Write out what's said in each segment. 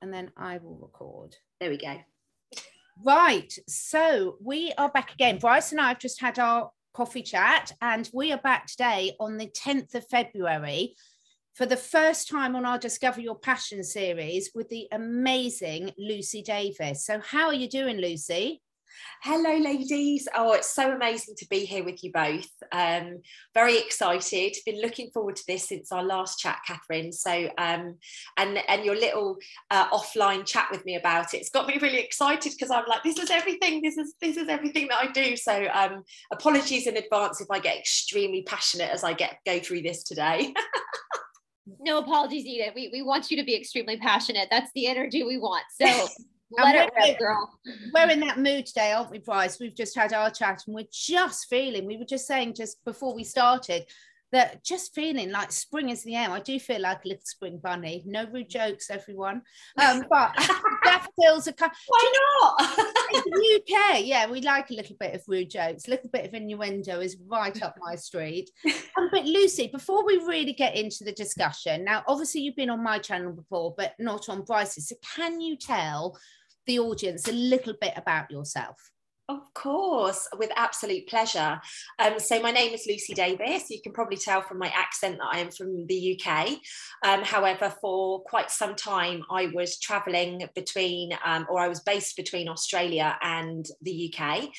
and then I will record. There we go. Right, so we are back again. Brice and I have just had our coffee chat, and we are back today on the 10th of February for the first time on our Discover Your Passion series with the amazing Lucy Davis. So how are you doing, Lucy? Hello, ladies. Oh, it's so amazing to be here with you both. Very excited. Been looking forward to this since our last chat, Catherine. So, and your little offline chat with me about it's got me really excited because I'm like, this is everything. This is everything that I do. So, apologies in advance if I get extremely passionate as I go through this today. No apologies needed. We want you to be extremely passionate. That's the energy we want. So. Let it rip, girl. We're in that mood today, aren't we, Brice? We've just had our chat and we're just feeling, we were just saying just before we started, that just feeling like spring is in the air. I do feel like a little spring bunny. No rude jokes, everyone. But daffodils are coming. Why not? In the UK, yeah, we like a little bit of rude jokes. A little bit of innuendo is right up my street. But Lucy, before we really get into the discussion, now, obviously you've been on my channel before, but not on Brice's. So can you tell the audience a little bit about yourself? Of course, with absolute pleasure. So my name is Lucy Davis. You can probably tell from my accent that I am from the UK. However, for quite some time, I was travelling between, or I was based between Australia and the UK.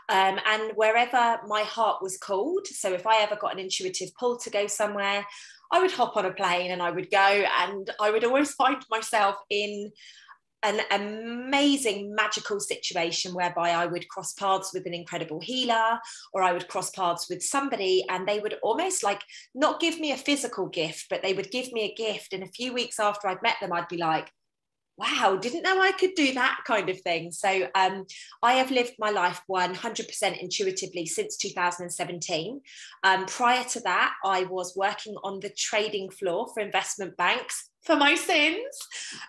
And wherever my heart was called, so if I ever got an intuitive pull to go somewhere, I would hop on a plane and I would go, and I would always find myself in an amazing magical situation whereby I would cross paths with an incredible healer, or I would cross paths with somebody and they would almost like not give me a physical gift, but they would give me a gift. And a few weeks after I'd met them, I'd be like, wow, didn't know I could do that kind of thing. So I have lived my life 100% intuitively since 2017. Prior to that, I was working on the trading floor for investment banks for my sins.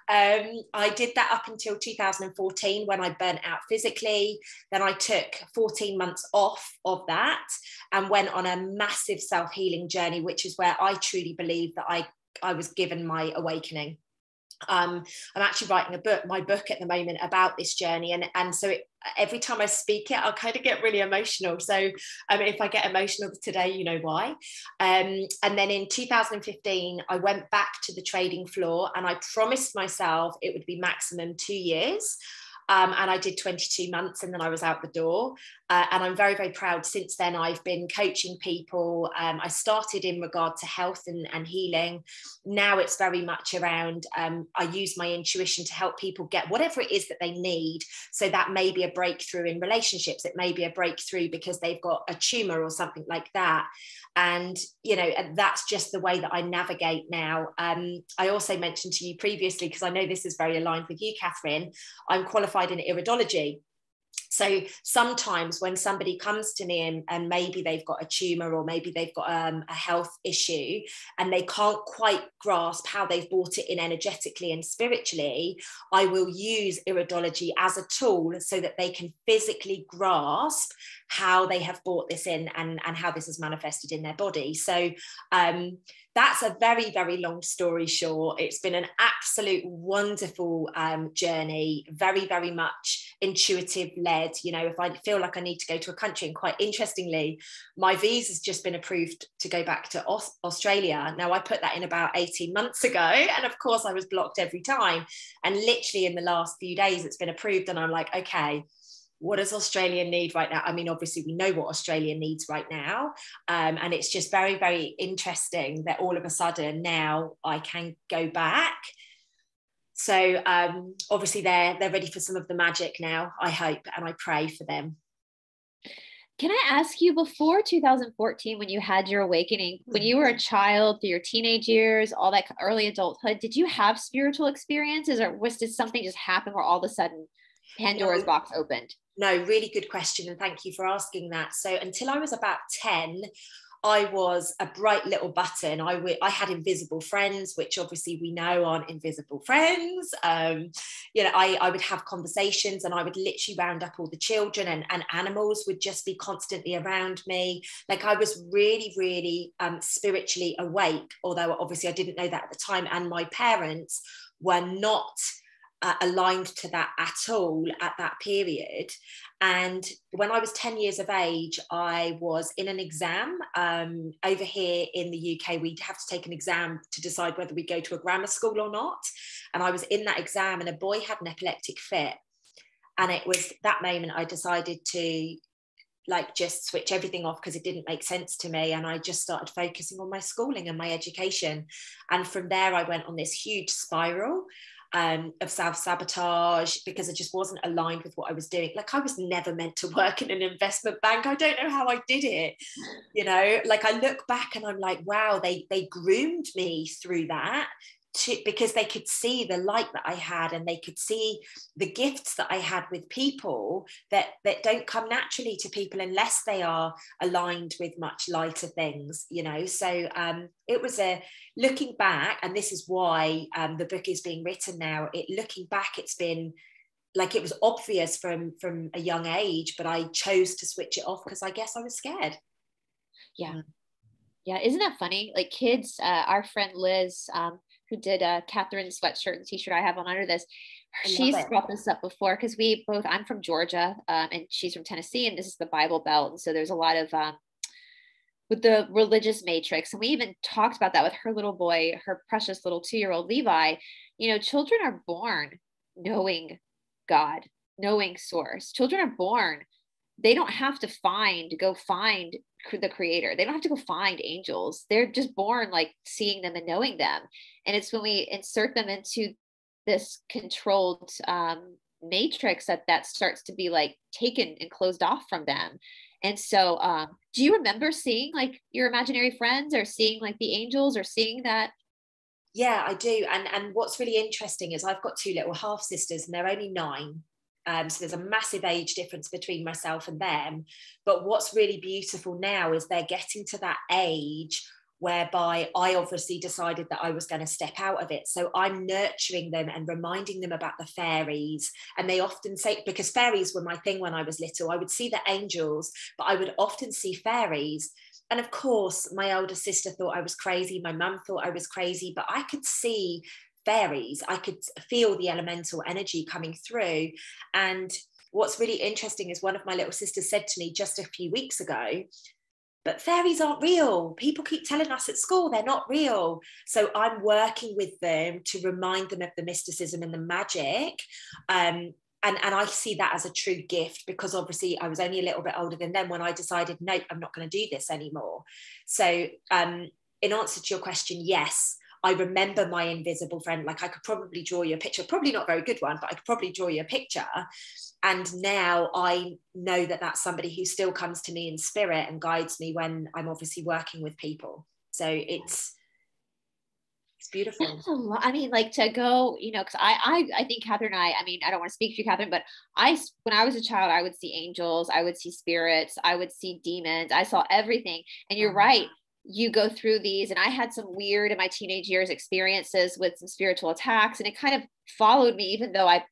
I did that up until 2014 when I burnt out physically. Then I took 14 months off of that and went on a massive self-healing journey, which is where I truly believe that I was given my awakening. I'm actually writing my book at the moment about this journey, and so every time I speak it, I'll kind of get really emotional. So if I get emotional today, you know why. And then in 2015, I went back to the trading floor and I promised myself it would be maximum 2 years. And I did 22 months and then I was out the door. And I'm very, very proud. Since then, I've been coaching people. I started in regard to health and healing. Now it's very much around, I use my intuition to help people get whatever it is that they need. So that may be a breakthrough in relationships. It may be a breakthrough because they've got a tumor or something like that. And, you know, that's just the way that I navigate now. I also mentioned to you previously, because I know this is very aligned with you, Catherine, I'm qualified in iridology. So sometimes when somebody comes to me and maybe they've got a tumor or maybe they've got a health issue and they can't quite grasp how they've brought it in energetically and spiritually, I will use iridology as a tool so that they can physically grasp how they have brought this in and how this is manifested in their body. So that's a very, very long story short. It's been an absolute wonderful journey, very, very much intuitive led. You know, if I feel like I need to go to a country, and quite interestingly, my visa's just been approved to go back to Australia. Now, I put that in about 18 months ago, and of course I was blocked every time. And literally in the last few days, it's been approved. And I'm like, okay, what does Australia need right now? I mean, obviously we know what Australia needs right now. And it's just very, very interesting that all of a sudden now I can go back. So obviously they're ready for some of the magic now, I hope, and I pray for them. Can I ask you, before 2014, when you had your awakening, when you were a child, through your teenage years, all that early adulthood, did you have spiritual experiences, or did something just happen where all of a sudden Pandora's box opened? No, really good question. And thank you for asking that. So until I was about 10, I was a bright little button. I had invisible friends, which obviously we know aren't invisible friends. You know, I would have conversations and I would literally round up all the children, and animals would just be constantly around me. Like, I was really, really spiritually awake, although obviously I didn't know that at the time. And my parents were not aligned to that at all at that period. And when I was 10 years of age, I was in an exam. Over here in the UK, we'd have to take an exam to decide whether we go to a grammar school or not. And I was in that exam, and a boy had an epileptic fit. And it was that moment I decided to like just switch everything off, because it didn't make sense to me. And I just started focusing on my schooling and my education. And from there, I went on this huge spiral of self-sabotage, because it just wasn't aligned with what I was doing. Like, I was never meant to work in an investment bank. I don't know how I did it. You know, like, I look back and I'm like, wow, they groomed me through that, because they could see the light that I had, and they could see the gifts that I had with people that don't come naturally to people unless they are aligned with much lighter things, you know. So it was looking back, and this is why the book is being written now. Looking back, it's been like, it was obvious from a young age, but I chose to switch it off because I guess I was scared. Yeah. Yeah. Isn't that funny? Like, kids, our friend Liz, who did a Catherine's sweatshirt and t-shirt I have on under this, she's brought this up before, because I'm from Georgia, and she's from Tennessee, and this is the Bible Belt. And so there's a lot of, with the religious matrix. And we even talked about that with her little boy, her precious little 2-year-old Levi. You know, children are born knowing God, knowing source. Children are born, they don't have to go find the creator. They don't have to go find angels. They're just born like seeing them and knowing them. And it's when we insert them into this controlled matrix that starts to be like taken and closed off from them. And so do you remember seeing like your imaginary friends, or seeing like the angels, or seeing that? Yeah, I do. And what's really interesting is I've got 2 little half sisters, and they're only 9. So there's a massive age difference between myself and them. But what's really beautiful now is they're getting to that age whereby I obviously decided that I was going to step out of it. So I'm nurturing them and reminding them about the fairies. And they often say, because fairies were my thing when I was little, I would see the angels, but I would often see fairies. And of course, my older sister thought I was crazy. My mum thought I was crazy, but I could see fairies. I could feel the elemental energy coming through. And what's really interesting is one of my little sisters said to me just a few weeks ago, but fairies aren't real. People keep telling us at school they're not real. So I'm working with them to remind them of the mysticism and the magic. And I see that as a true gift, because obviously I was only a little bit older than them when I decided, nope, I'm not going to do this anymore. So in answer to your question, yes, I remember my invisible friend. Like, I could probably draw you a picture, probably not a very good one, but I could probably draw you a picture. And now I know that that's somebody who still comes to me in spirit and guides me when I'm obviously working with people. So it's beautiful. That's a lot. I mean, like, to go, you know, because I think Catherine and I mean, I don't want to speak for you, Catherine, but when I was a child, I would see angels, I would see spirits, I would see demons, I saw everything. And you're right. You go through these, and I had some weird in my teenage years experiences with some spiritual attacks, and it kind of followed me, even though I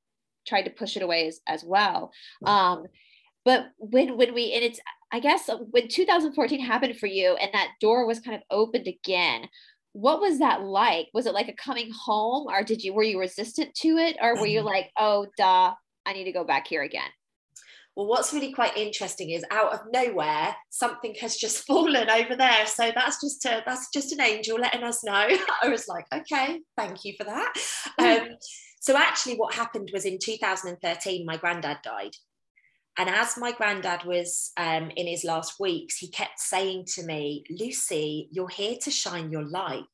tried to push it away as well. But when we, and it's, I guess when 2014 happened for you and that door was kind of opened again, what was that like? Was it like a coming home, or were you resistant to it? Or were you like, oh, duh, I need to go back here again? Well, what's really quite interesting is out of nowhere, something has just fallen over there. So that's just an angel letting us know. I was like, okay, thank you for that. So actually what happened was in 2013, my granddad died. And as my granddad was in his last weeks, he kept saying to me, Lucy, you're here to shine your light.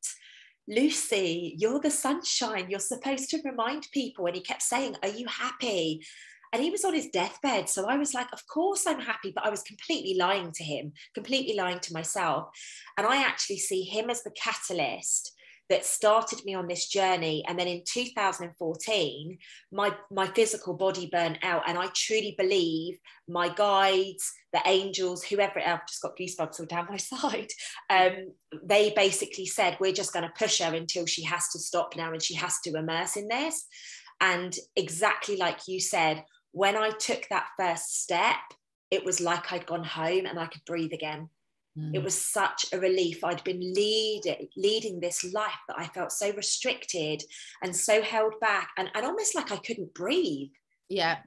Lucy, you're the sunshine. You're supposed to remind people. And he kept saying, are you happy? And he was on his deathbed. So I was like, of course I'm happy, but I was completely lying to him, completely lying to myself. And I actually see him as the catalyst that started me on this journey. And then in 2014, my physical body burnt out. And I truly believe my guides, the angels, whoever, I've just got goosebumps all down my side. They basically said, we're just going to push her until she has to stop now and she has to immerse in this. And exactly like you said, when I took that first step, it was like I'd gone home and I could breathe again. It was such a relief. I'd been leading this life that I felt so restricted and so held back, and almost like I couldn't breathe. Yeah.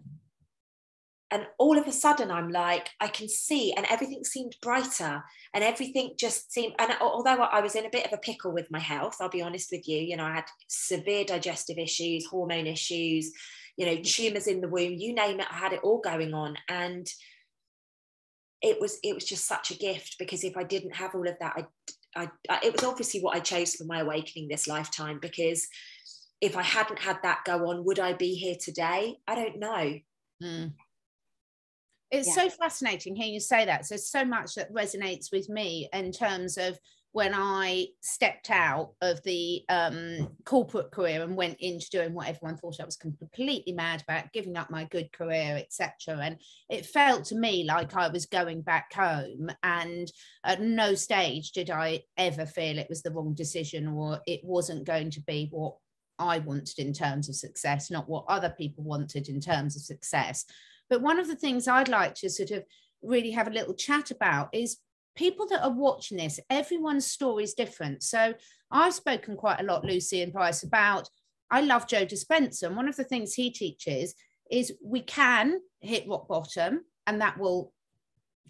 And all of a sudden I'm like, I can see, and everything seemed brighter, and everything just seemed, and although I was in a bit of a pickle with my health, I'll be honest with you, you know, I had severe digestive issues, hormone issues, you know, tumors in the womb, you name it, I had it all going on. And it was just such a gift, because if I didn't have all of that, it was obviously what I chose for my awakening this lifetime, because if I hadn't had that go on, would I be here today? I don't know. It's so fascinating hearing you say that. So there's so much that resonates with me in terms of when I stepped out of the corporate career and went into doing what everyone thought I was completely mad about, giving up my good career, etc. And it felt to me like I was going back home, and at no stage did I ever feel it was the wrong decision, or it wasn't going to be what I wanted in terms of success, not what other people wanted in terms of success. But one of the things I'd like to sort of really have a little chat about is people that are watching this. Everyone's story is different. So I've spoken quite a lot, Lucy and Brice, about, I love Joe Dispenza, and one of the things he teaches is we can hit rock bottom, and that will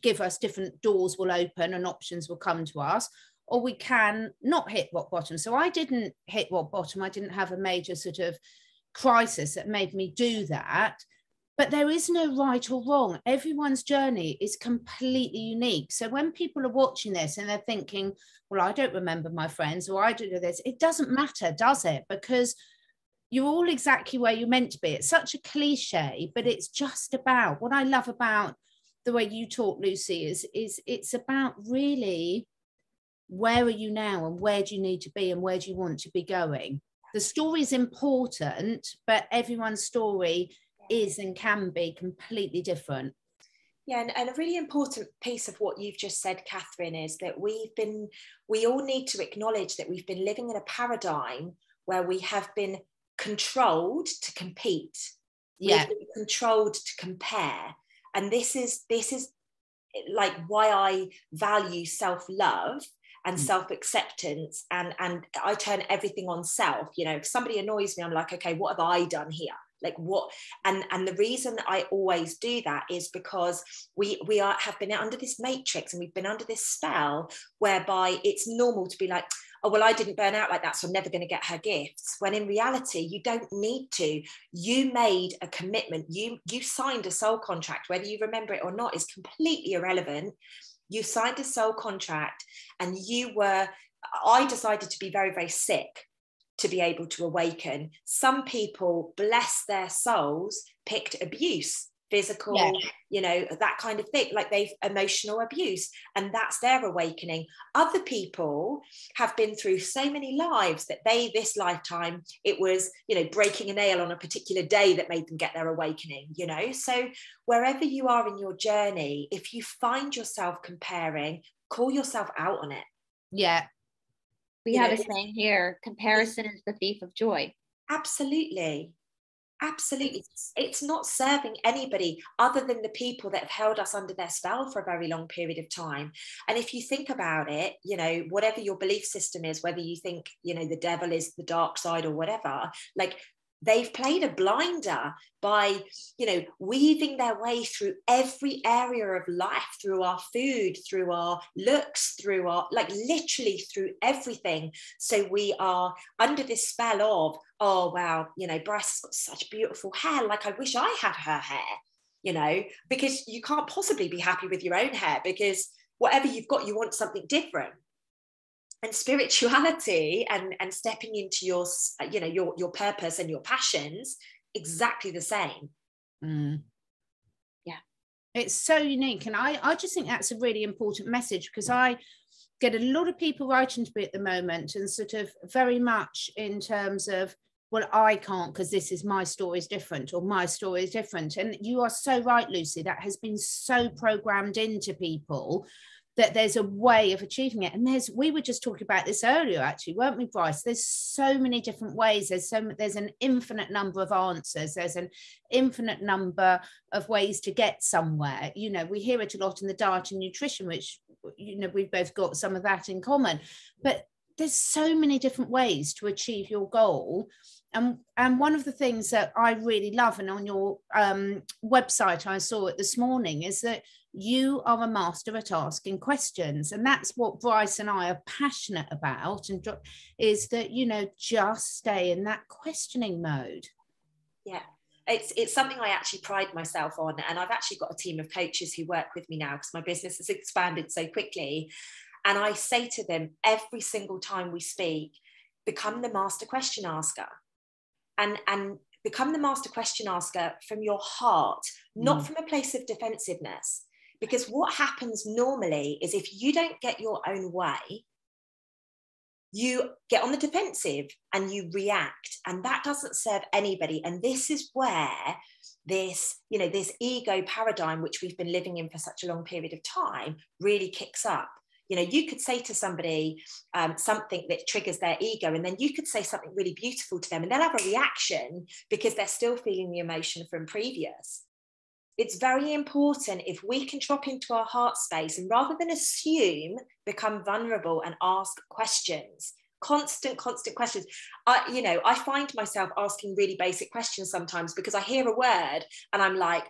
give us different doors will open and options will come to us, or we can not hit rock bottom. So I didn't hit rock bottom. I didn't have a major sort of crisis that made me do that. But there is no right or wrong. Everyone's journey is completely unique. So when people are watching this and they're thinking, well, I don't remember my friends, or I do this, it doesn't matter, does it? Because you're all exactly where you're meant to be. It's such a cliche, but it's just about, what I love about the way you talk, Lucy, is it's about really, where are you now, and where do you need to be, and where do you want to be going? The story is important, but everyone's story is and can be completely different. Yeah, and a really important piece of what you've just said, Catherine, is that we all need to acknowledge that we've been living in a paradigm where we have been controlled to compete. We've been controlled to compare. And this is like why I value self-love and self-acceptance, and I turn everything on self. You know, if somebody annoys me, I'm like, okay, what have I done here? Like what? And the reason that I always do that is because we have been under this matrix, and we've been under this spell whereby it's normal to be like, oh, well, I didn't burn out like that, so I'm never going to get her gifts. When in reality, you don't need to. You made a commitment. You signed a soul contract. Whether you remember it or not is completely irrelevant. You signed a soul contract, and I decided to be very, very sick to be able to awaken. Some people, bless their souls, picked abuse, physical, you know, that kind of thing, like they've emotional abuse, and that's their awakening. Other people have been through so many lives that this lifetime, it was, you know, breaking a nail on a particular day that made them get their awakening, you know. So wherever you are in your journey, if you find yourself comparing, call yourself out on it. We have a saying here, comparison is the thief of joy. Absolutely. It's not serving anybody other than the people that have held us under their spell for a very long period of time. And if you think about it, you know, whatever your belief system is, whether you think, you know, the devil is the dark side or whatever, like, they've played a blinder by, you know, weaving their way through every area of life, through our food, through our looks, through our, like, literally through everything. So we are under this spell of, oh, wow, you know, Brice has got such beautiful hair. Like, I wish I had her hair, you know, because you can't possibly be happy with your own hair, because whatever you've got, you want something different. And spirituality and stepping into your, you know, your purpose and your passions, exactly the same. Yeah, it's so unique. And I just think that's a really important message, because I get a lot of people writing to me at the moment, and sort of very much in terms of, well, I can't because this is my story is different, or my story is different. And you are so right, Lucy, that has been so programmed into people that there's a way of achieving it. And we were just talking about this earlier, actually, weren't we, Brice? There's so many different ways. There's an infinite number of answers. There's an infinite number of ways to get somewhere. You know, we hear it a lot in the diet and nutrition, which you know, we've both got some of that in common. But there's so many different ways to achieve your goal. And one of the things that I really love, and on your website I saw it this morning, is that you are a master at asking questions. And that's what Brice and I are passionate about, and is that, you know, just stay in that questioning mode. Yeah. It's something I actually pride myself on. And I've actually got a team of coaches who work with me now because my business has expanded so quickly. And I say to them every single time we speak, become the master question asker. And become the master question asker from your heart, not from a place of defensiveness. Because what happens normally is if you don't get your own way, you get on the defensive and you react, and that doesn't serve anybody. And this is where this, you know, this ego paradigm, which we've been living in for such a long period of time, really kicks up. You know, you could say to somebody something that triggers their ego, and then you could say something really beautiful to them, and they'll have a reaction because they're still feeling the emotion from previous. It's very important if we can drop into our heart space and rather than assume, become vulnerable and ask questions. Constant questions. I find myself asking really basic questions sometimes because I hear a word and I'm like,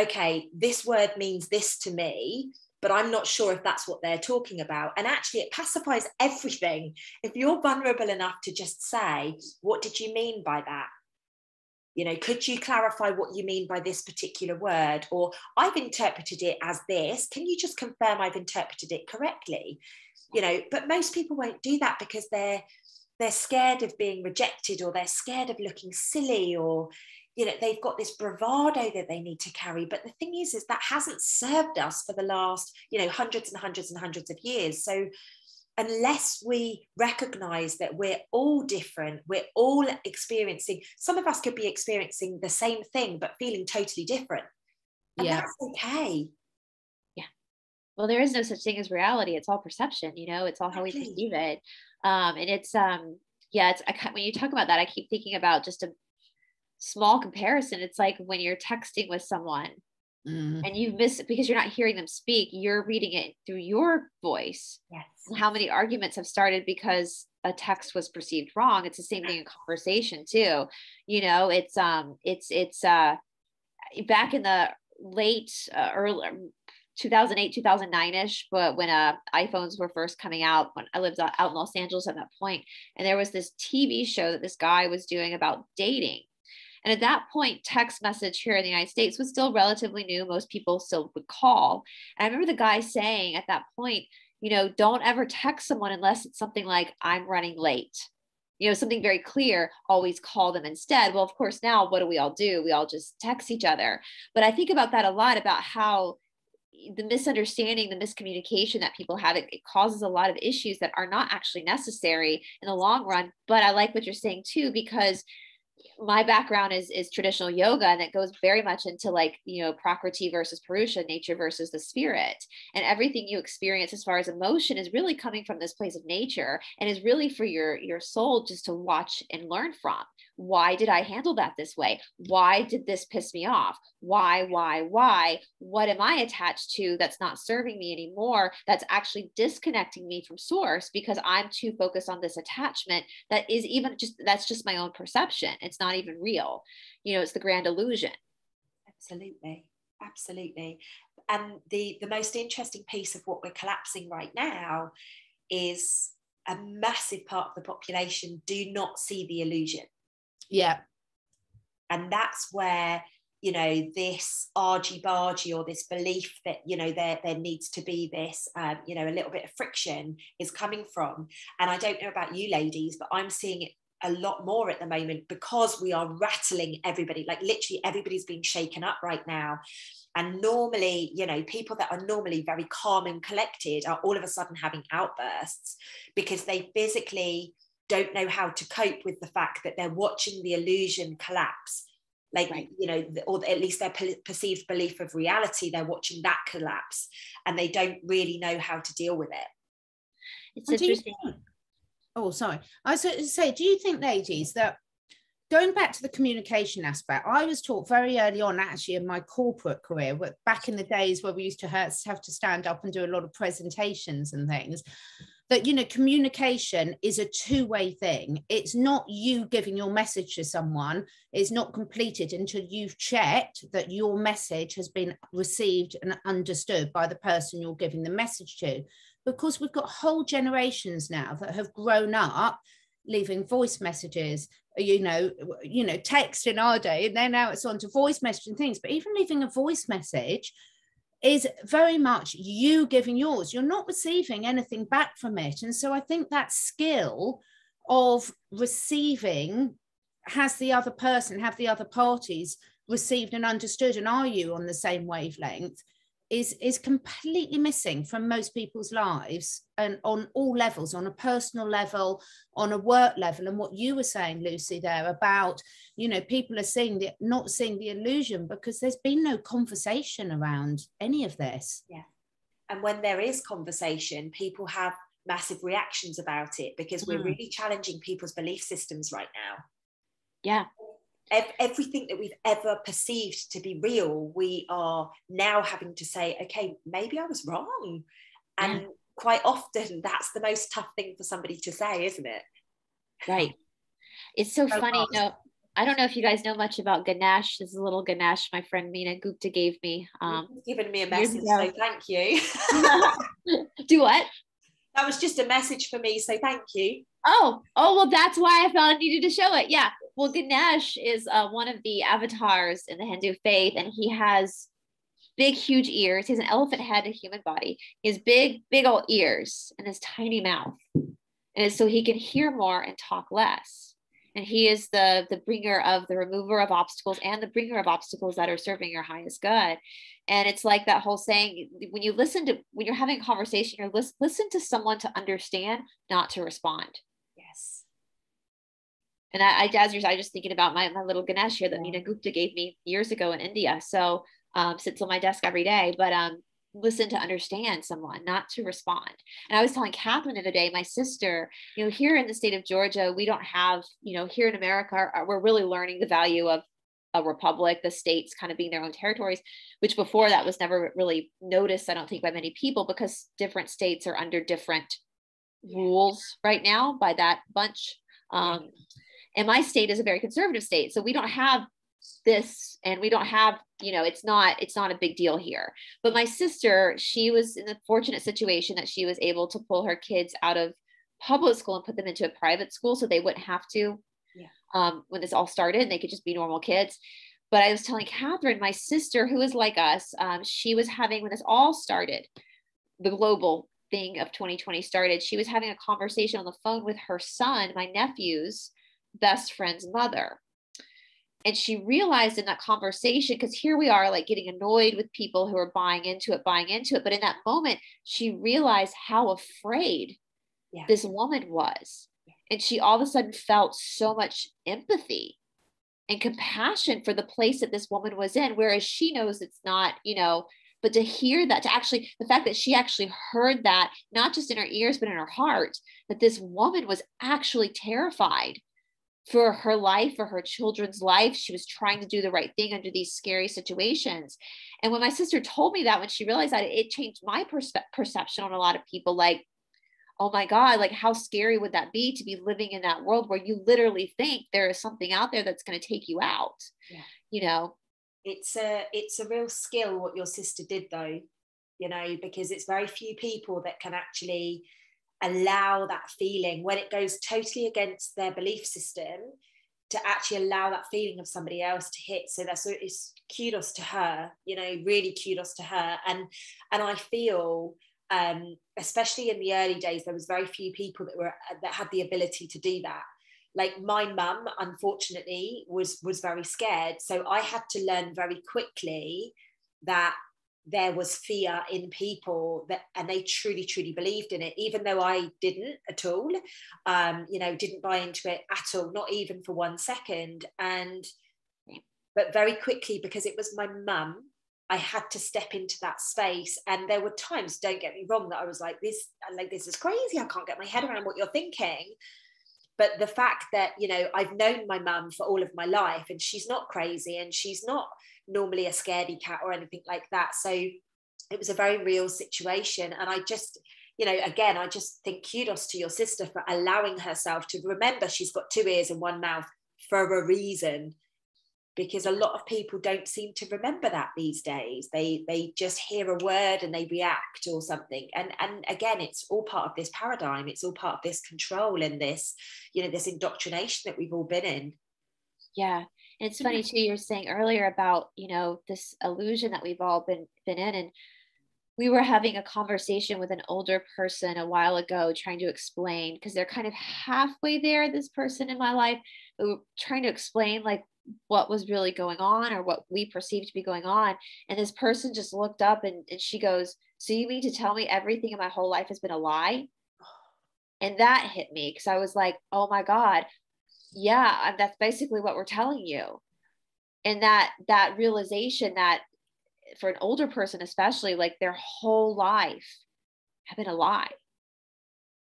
okay, this word means this to me, but I'm not sure if that's what they're talking about. And actually it pacifies everything. If you're vulnerable enough to just say, what did you mean by that? You know, could you clarify what you mean by this particular word? Or I've interpreted it as this. Can you just confirm I've interpreted it correctly? You know, but most people won't do that because they're scared of being rejected, or they're scared of looking silly, or, you know, they've got this bravado that they need to carry. But the thing is that hasn't served us for the last, you know, hundreds and hundreds and hundreds of years. So unless we recognize that we're all different, we're all experiencing, some of us could be experiencing the same thing, but feeling totally different. And that's okay. Yeah. Well, there is no such thing as reality. It's all perception, you know, it's all how we perceive it. And it's, when you talk about that, I keep thinking about just a small comparison. It's like when you're texting with someone and you miss it because you're not hearing them speak, you're reading it through your voice. Yes. And how many arguments have started because a text was perceived wrong. It's the same thing in conversation too. You know, it's back in the late early 2008, 2009-ish, but when iPhones were first coming out, when I lived out in Los Angeles at that point, and there was this TV show that this guy was doing about dating. And at that point, text message here in the United States was still relatively new. Most people still would call. And I remember the guy saying at that point, you know, don't ever text someone unless it's something like, I'm running late. You know, something very clear, always call them instead. Well, of course, now what do? We all just text each other. But I think about that a lot, about how the misunderstanding, the miscommunication that people have, it causes a lot of issues that are not actually necessary in the long run. But I like what you're saying too, because my background is traditional yoga, and it goes very much into, like, you know, prakriti versus purusha, nature versus the spirit. And everything you experience as far as emotion is really coming from this place of nature, and is really for your soul just to watch and learn from. Why did I handle that this way? Why did this piss me off? Why? What am I attached to that's not serving me anymore? That's actually disconnecting me from source because I'm too focused on this attachment that is that's just my own perception. It's not even real. You know, it's the grand illusion. Absolutely. And the most interesting piece of what we're collapsing right now is a massive part of the population do not see the illusion. Yeah. And that's where, you know, this argy-bargy, or this belief that, you know, there needs to be this, you know, a little bit of friction is coming from. And I don't know about you ladies, but I'm seeing it a lot more at the moment because we are rattling everybody. Like literally everybody's being shaken up right now. And normally, you know, people that are normally very calm and collected are all of a sudden having outbursts because they physically don't know how to cope with the fact that they're watching the illusion collapse. Like, right. You know, or at least their perceived belief of reality, they're watching that collapse and they don't really know how to deal with it. It's interesting. Oh, sorry. I was going to say, do you think, ladies, that going back to the communication aspect, I was taught very early on, actually, in my corporate career, back in the days where we used to have to stand up and do a lot of presentations and things, that, you know, communication is a two-way thing. It's not you giving your message to someone. It's not completed until you've checked that your message has been received and understood by the person you're giving the message to. Because we've got whole generations now that have grown up leaving voice messages, you know, text in our day, and then now it's on to voice message and things. But even leaving a voice message is very much you giving yours. You're not receiving anything back from it. And so I think that skill of receiving, have the other parties received and understood, and are you on the same wavelength, is completely missing from most people's lives, and on all levels, on a personal level, on a work level. And what you were saying, Lucy, there about, you know, people are not seeing the illusion because there's been no conversation around any of this. Yeah. And when there is conversation, people have massive reactions about it, because we're really challenging people's belief systems right now. Yeah. Everything that we've ever perceived to be real, we are now having to say, okay, maybe I was wrong. And quite often that's the most tough thing for somebody to say, isn't it? Right. It's so funny. You know, I don't know if you guys know much about Ganesh. This is a little Ganesh my friend Meena Gupta gave me. You've given me a message, so thank you. Do what? That was just a message for me, so thank you. Oh, well, that's why I felt I needed to show it. Yeah. Well, Ganesh is one of the avatars in the Hindu faith, and he has big, huge ears. He has an elephant head, a human body. He has big, big old ears and his tiny mouth. And it's so he can hear more and talk less. And he is the bringer of the remover of obstacles, and the bringer of obstacles that are serving your highest good. And it's like that whole saying, when you're having a conversation, you're listen to someone to understand, not to respond. Yes. And I was just thinking about my little Ganesh here that Meena Gupta gave me years ago in India. So sits on my desk every day, but listen to understand someone, not to respond. And I was telling Catherine the other day, my sister, you know, here in the state of Georgia, we don't have, you know, here in America, we're really learning the value of a republic, the states kind of being their own territories, which before that was never really noticed, I don't think, by many people, because different states are under different rules right now by that bunch. And my state is a very conservative state. So we don't have this, and we don't have, you know, it's not a big deal here. But my sister, she was in the fortunate situation that she was able to pull her kids out of public school and put them into a private school, so they wouldn't have to, when this all started, and they could just be normal kids. But I was telling Catherine, my sister, who is like us, she was having, when this all started, the global thing of 2020 started, she was having a conversation on the phone with her son, my nephew's best friend's mother. And she realized in that conversation, because here we are like getting annoyed with people who are buying into it. But in that moment, she realized how afraid this woman was. And she all of a sudden felt so much empathy and compassion for the place that this woman was in, whereas she knows it's not, you know, but to hear that, to actually, the fact that she actually heard that, not just in her ears, but in her heart, that this woman was actually terrified for her life, for her children's life. She was trying to do the right thing under these scary situations. And when my sister told me that, when she realized that, it changed my perception on a lot of people. Like, oh my God, like how scary would that be to be living in that world where you literally think there is something out there that's going to take you out? You know, it's a real skill what your sister did, though, you know, because it's very few people that can actually allow that feeling when it goes totally against their belief system, to actually allow that feeling of somebody else to hit. So it's kudos to her, you know, really kudos to her. And I feel, especially in the early days, there was very few people that had the ability to do that. Like my mum, unfortunately, was very scared. So I had to learn very quickly that there was fear in people, and they truly, truly believed in it, even though I didn't at all, you know, didn't buy into it at all, not even for 1 second. But very quickly, because it was my mum, I had to step into that space. And there were times, don't get me wrong, that I was like, this is crazy. I can't get my head around what you're thinking. But the fact that, you know, I've known my mum for all of my life, and she's not crazy, and she's not normally a scaredy cat or anything like that. So it was a very real situation. And I just, you know, again, I just think kudos to your sister for allowing herself to remember she's got two ears and one mouth for a reason, because a lot of people don't seem to remember that these days. They just hear a word and they react or something. And again, it's all part of this paradigm. It's all part of this control and this, you know, this indoctrination that we've all been in. Yeah. And it's funny too, you were saying earlier about, you know, this illusion that we've all been in. And we were having a conversation with an older person a while ago, trying to explain, because they're kind of halfway there, this person in my life, we were trying to explain like what was really going on, or what we perceived to be going on. And this person just looked up and she goes, so you mean to tell me everything in my whole life has been a lie? And that hit me, because I was like, oh my God, yeah, that's basically what we're telling you. And that realization that for an older person, especially, like their whole life have been a lie.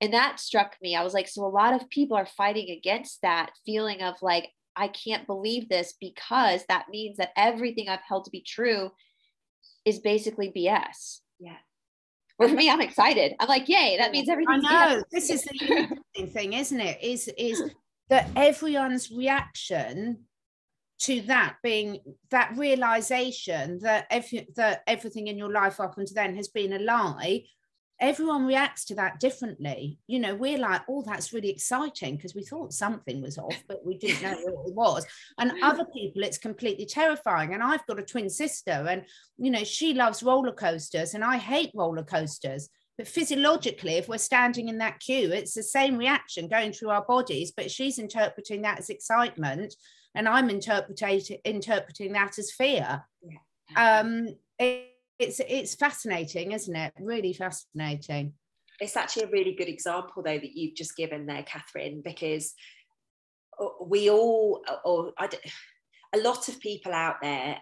And that struck me. I was like, so a lot of people are fighting against that feeling of like, I can't believe this, because that means that everything I've held to be true is basically BS. Yeah. Or for me, I'm excited. I'm like, yay, that means everything's I know. BS. This is the interesting thing, isn't it? Is that everyone's reaction to that being that realization that everything in your life up until then has been a lie. Everyone reacts to that differently. You know, we're like, oh, that's really exciting, because we thought something was off, but we didn't know what it was. And other people, it's completely terrifying. And I've got a twin sister, and, you know, she loves roller coasters and I hate roller coasters. But physiologically, if we're standing in that queue, it's the same reaction going through our bodies, but she's interpreting that as excitement and I'm interpreting that as fear. Yeah. It's fascinating, isn't it? Really fascinating. It's actually a really good example, though, that you've just given there, Catherine, because we all, a lot of people out there,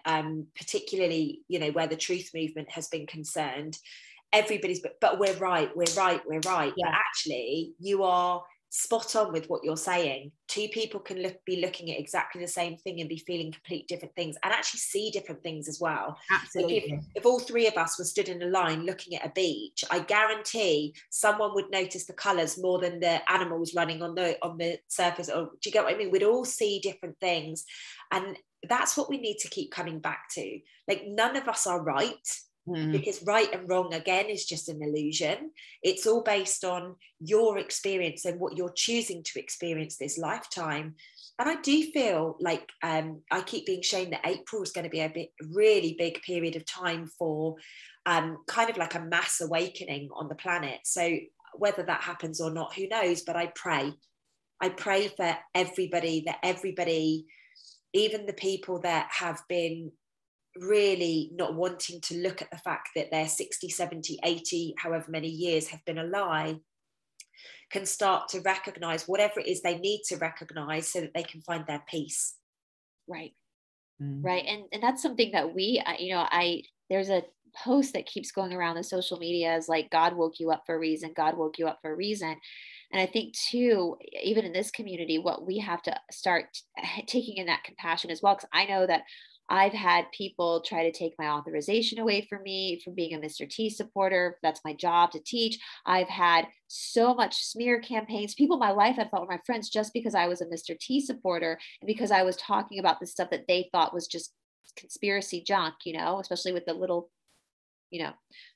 particularly, you know, where the truth movement has been concerned, everybody's, but we're right. Yeah. But actually, you are spot on with what you're saying. Two people can be looking at exactly the same thing and be feeling complete different things, and actually see different things as well. Absolutely. Like if all three of us were stood in a line looking at a beach, I guarantee someone would notice the colours more than the animals running on the surface. Or do you get what I mean? We'd all see different things, and that's what we need to keep coming back to. Like, none of us are right. Because right and wrong, again, is just an illusion. It's all based on your experience and what you're choosing to experience this lifetime. And I do feel like I keep being shown that April is going to be a really big period of time for kind of like a mass awakening on the planet. So whether that happens or not, who knows? But I pray for everybody, that everybody, even the people that have been really not wanting to look at the fact that their 60, 70, 80, however many years have been a lie, can start to recognize whatever it is they need to recognize so that they can find their peace. Right. Right. And that's something that we, you know, there's a post that keeps going around the social media is like, God woke you up for a reason. God woke you up for a reason. And I think too, even in this community, what we have to start taking in that compassion as well. Because I know that I've had people try to take my authorization away from me from being a Mr. T supporter. That's my job, to teach. I've had so much smear campaigns. People in my life I thought were my friends just because I was a Mr. T supporter and because I was talking about the stuff that they thought was just conspiracy junk, you know, especially with the little, you know,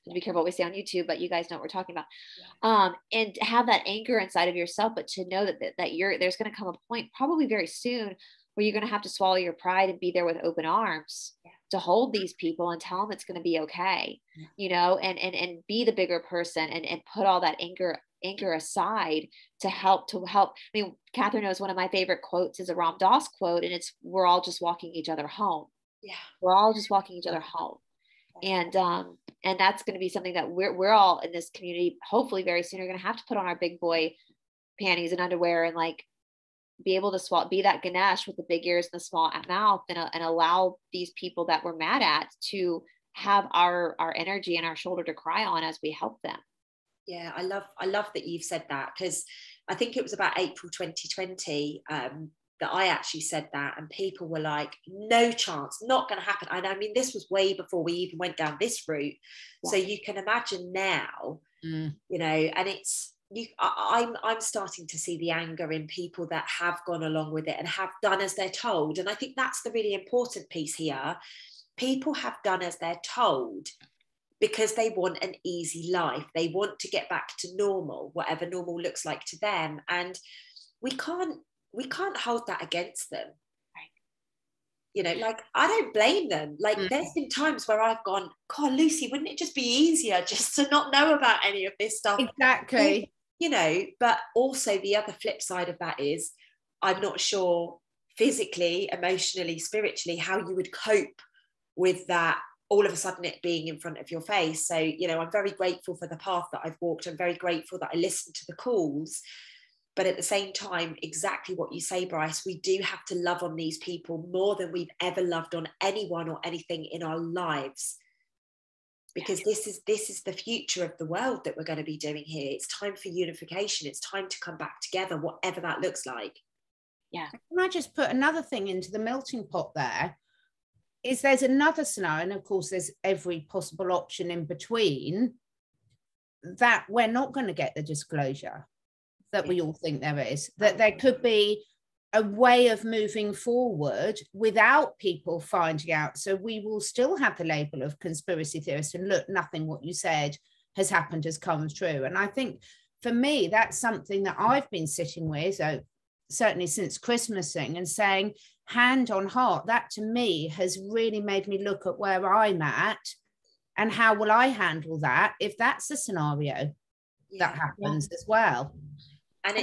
to be careful what we say on YouTube, but you guys know what we're talking about. And have that anger inside of yourself, but to know that there's going to come a point probably very soon where you're going to have to swallow your pride and be there with open arms to hold these people and tell them it's going to be okay, you know, and be the bigger person and put all that anger aside to help. I mean, Catherine knows one of my favorite quotes is a Ram Dass quote, and it's, we're all just walking each other home. Yeah. We're all just walking each other home. And that's going to be something that we're all in this community, hopefully very soon, are going to have to put on our big boy panties and underwear and like be able to be that Ganesh with the big ears and the small mouth, and allow these people that we're mad at to have our energy and our shoulder to cry on as we help them. Yeah, I love that you've said that, because I think it was about April 2020 that I actually said that, and people were like, no chance, not going to happen. And I mean, this was way before we even went down this route. Yeah. So you can imagine now, you know, and I'm starting to see the anger in people that have gone along with it and have done as they're told. And I think that's the really important piece here. People have done as they're told because they want an easy life. They want to get back to normal, whatever normal looks like to them. And we can't hold that against them. Right. You know, like, I don't blame them. Like, there's been times where I've gone, God, Lucy, wouldn't it just be easier just to not know about any of this stuff? Exactly. You know, but also the other flip side of that is, I'm not sure physically, emotionally, spiritually, how you would cope with that, all of a sudden it being in front of your face. So, you know, I'm very grateful for the path that I've walked. I'm very grateful that I listened to the calls. But at the same time, exactly what you say, Brice, we do have to love on these people more than we've ever loved on anyone or anything in our lives. Because this is the future of the world that we're going to be doing here. It's time for unification. It's time to come back together, whatever that looks like. Yeah. Can I just put another thing into the melting pot there? Is there's another scenario, and of course there's every possible option in between, that we're not going to get the disclosure that we all think there is, that there could be a way of moving forward without people finding out. So we will still have the label of conspiracy theorists, and look, nothing what you said has happened has come true. And I think for me, that's something that I've been sitting with, certainly since Christmasing, and saying, hand on heart, that to me has really made me look at where I'm at and how will I handle that if that's the scenario that happens as well. And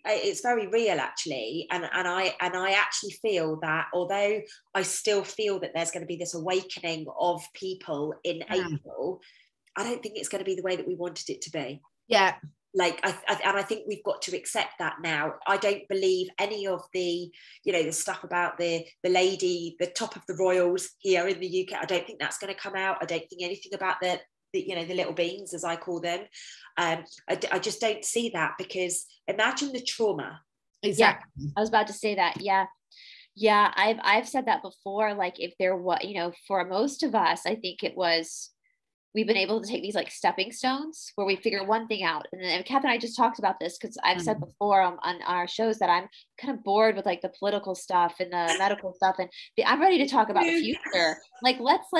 it's very real, actually, and I actually feel that, although I still feel that there's going to be this awakening of people in April, I don't think it's going to be the way that we wanted it to be. Yeah. Like, I think we've got to accept that now. I don't believe any of the, you know, the stuff about the lady, the top of the royals here in the UK. I don't think that's going to come out. I don't think anything about the you know, the little beans, as I call them. I just don't see that, because imagine the trauma. Exactly. Yeah, I was about to say that. Yeah. I've said that before. Like, if there was, you know, for most of us, I think it was, we've been able to take these like stepping stones where we figure one thing out. And then Kath and I just talked about this, because I've said before on our shows that I'm kind of bored with like the political stuff and the medical stuff, and I'm ready to talk about the future. Like, let's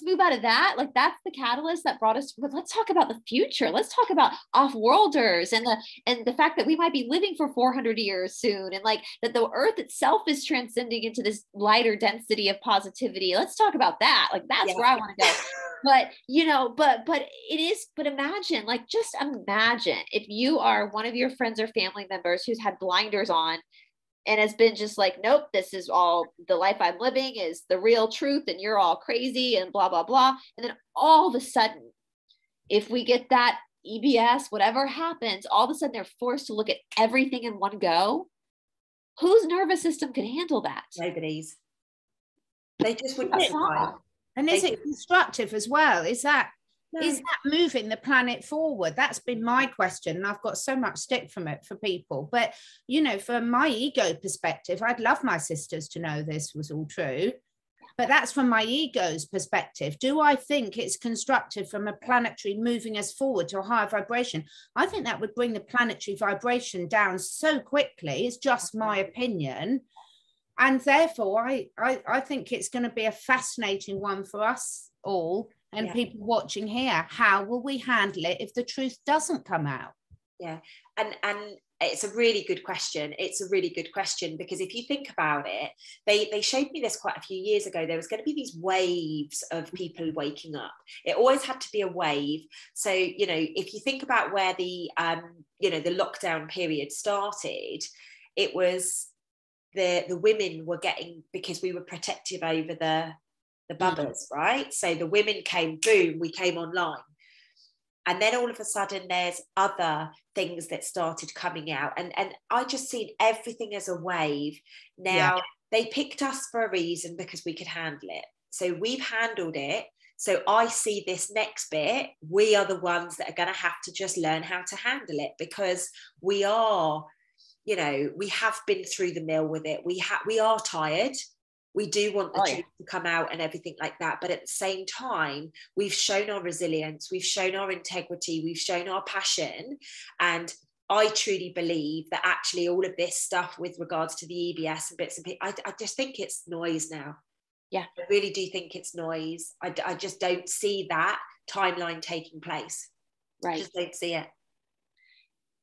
move out of that. Like, that's the catalyst that brought us, but let's talk about the future. Let's talk about off-worlders and the fact that we might be living for 400 years soon, and like that the earth itself is transcending into this lighter density of positivity. Let's talk about that. Like, that's where I want to go. But, you know, but imagine, like, just imagine if you are one of your friends or family members who's had blinders on and has been just like, nope, this is all the life I'm living is the real truth, and you're all crazy and blah, blah, blah. And then all of a sudden, if we get that EBS, whatever happens, all of a sudden they're forced to look at everything in one go. Whose nervous system can handle that? Nobody's. They just wouldn't survive. And is it constructive as well? Is that moving the planet forward? That's been my question, and I've got so much stick from it for people. But, you know, from my ego perspective, I'd love my sisters to know this was all true. But that's from my ego's perspective. Do I think it's constructive from a planetary moving us forward to a higher vibration? I think that would bring the planetary vibration down so quickly. It's just my opinion. And therefore, I think it's going to be a fascinating one for us all and people watching here. How will we handle it if the truth doesn't come out? Yeah, and it's a really good question. It's a really good question, because if you think about it, they showed me this quite a few years ago. There was going to be these waves of people waking up. It always had to be a wave. So, you know, if you think about where the you know, the lockdown period started, it was the women were getting, because we were protective over the bubbers, right? So the women came, boom, we came online. And then all of a sudden there's other things that started coming out. And I just seen everything as a wave. Now, they picked us for a reason, because we could handle it. So we've handled it. So I see this next bit, we are the ones that are going to have to just learn how to handle it, because we are, you know, we have been through the mill with it. We are tired. We do want the truth to come out and everything like that. But at the same time, we've shown our resilience, we've shown our integrity, we've shown our passion. And I truly believe that actually all of this stuff with regards to the EBS and bits and pieces, I just think it's noise now. Yeah. I really do think it's noise. I just don't see that timeline taking place. Right. I just don't see it.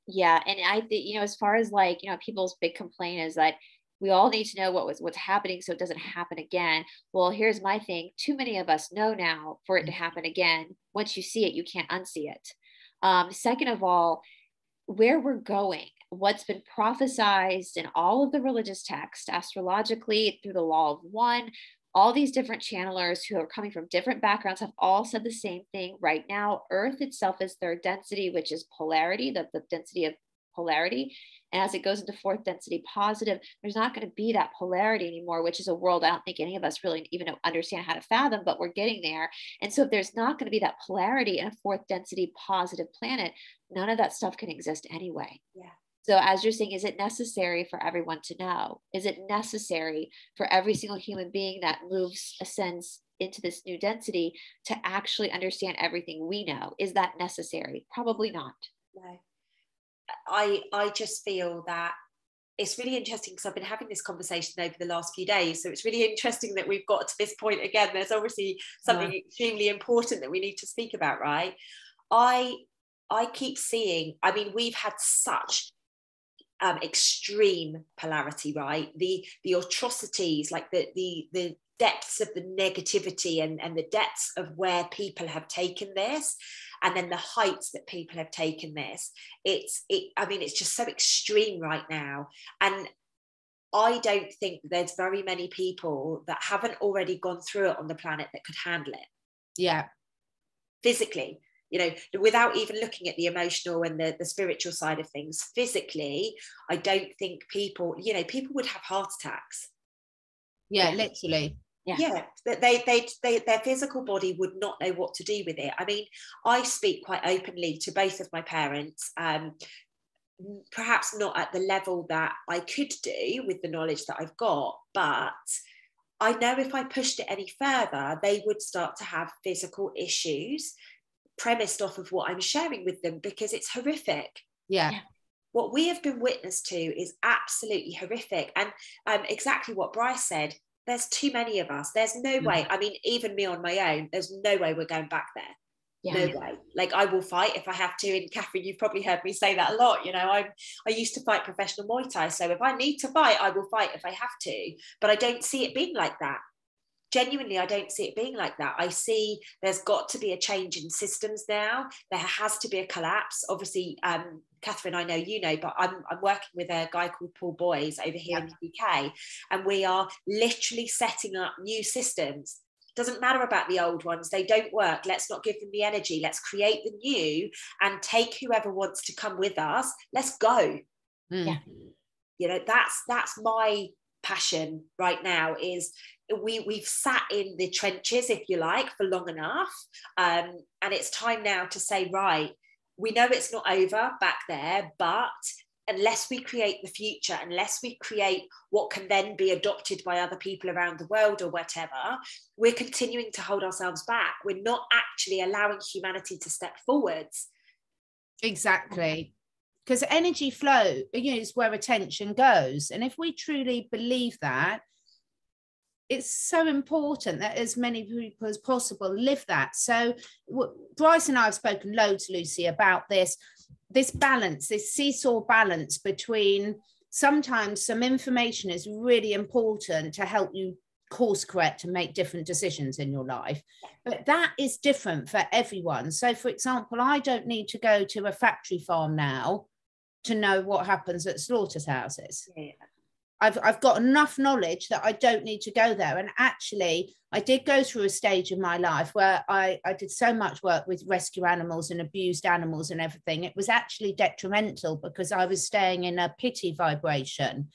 Yeah. And I think, you know, as far as like, you know, people's big complaint is that we all need to know what's happening so it doesn't happen again. Well, here's my thing. Too many of us know now for it to happen again. Once you see it, you can't unsee it. Second of all, where we're going, what's been prophesized in all of the religious texts, astrologically, through the law of one, all these different channelers who are coming from different backgrounds have all said the same thing. Right now, Earth itself is third density, which is polarity, the density of polarity. And as it goes into fourth density positive, there's not going to be that polarity anymore, which is a world I don't think any of us really even understand how to fathom, but we're getting there. And so if there's not going to be that polarity in a fourth density positive planet, none of that stuff can exist anyway. Yeah. So as you're saying, is it necessary for everyone to know? Is it necessary for every single human being that moves, ascends into this new density to actually understand everything we know? Is that necessary? Probably not. No. I just feel that it's really interesting, because I've been having this conversation over the last few days. So it's really interesting that we've got to this point again. There's obviously something extremely important that we need to speak about, right? I keep seeing, I mean, we've had such extreme polarity, right? The atrocities, like the depths of the negativity and the depths of where people have taken this, and then the heights that people have taken this. I mean, it's just so extreme right now. And I don't think there's very many people that haven't already gone through it on the planet that could handle it. Yeah. Physically, you know, without even looking at the emotional and the spiritual side of things. Physically, I don't think people would have heart attacks. Yeah, literally. Yeah, their physical body would not know what to do with it. I mean, I speak quite openly to both of my parents, perhaps not at the level that I could do with the knowledge that I've got, but I know if I pushed it any further, they would start to have physical issues premised off of what I'm sharing with them, because it's horrific. Yeah. What we have been witness to is absolutely horrific. And exactly what Brice said, there's too many of us. There's no way. I mean, even me on my own, there's no way we're going back there. No way. Like, I will fight if I have to. And Catherine, you've probably heard me say that a lot. You know, I used to fight professional Muay Thai. So if I need to fight, I will fight if I have to. But I don't see it being like that. Genuinely, I don't see it being like that. I see there's got to be a change in systems now. There has to be a collapse. Obviously, Catherine, I know you know, but I'm working with a guy called Paul Boys over here in the UK, and we are literally setting up new systems. Doesn't matter about the old ones. They don't work. Let's not give them the energy. Let's create the new and take whoever wants to come with us. Let's go. Yeah. You know, that's my passion right now. Is we've sat in the trenches, if you like, for long enough, and it's time now to say, right, we know it's not over back there, but unless we create the future, unless we create what can then be adopted by other people around the world or whatever, we're continuing to hold ourselves back. We're not actually allowing humanity to step forwards. Exactly. Because energy flow, you know, is where attention goes. And if we truly believe that, it's so important that as many people as possible live that. So Brice and I have spoken loads, Lucy, about this balance, this seesaw balance between sometimes some information is really important to help you course correct and make different decisions in your life. But that is different for everyone. So, for example, I don't need to go to a factory farm now to know what happens at slaughterhouses. Yeah. I've got enough knowledge that I don't need to go there. And actually, I did go through a stage of my life where I did so much work with rescue animals and abused animals and everything. It was actually detrimental because I was staying in a pity vibration.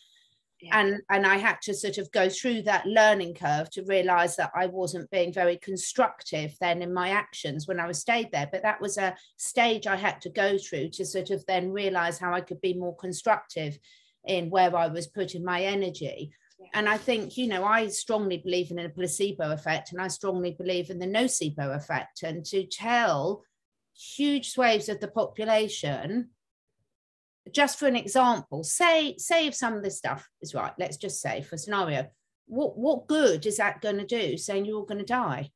And I had to sort of go through that learning curve to realize that I wasn't being very constructive then in my actions when I was stayed there. But that was a stage I had to go through to sort of then realize how I could be more constructive in where I was putting my energy. And I think, you know, I strongly believe in a placebo effect, and I strongly believe in the nocebo effect. And to tell huge swathes of the population, just for an example, say if some of this stuff is right, let's just say for scenario, what good is that going to do, saying you're all going to die?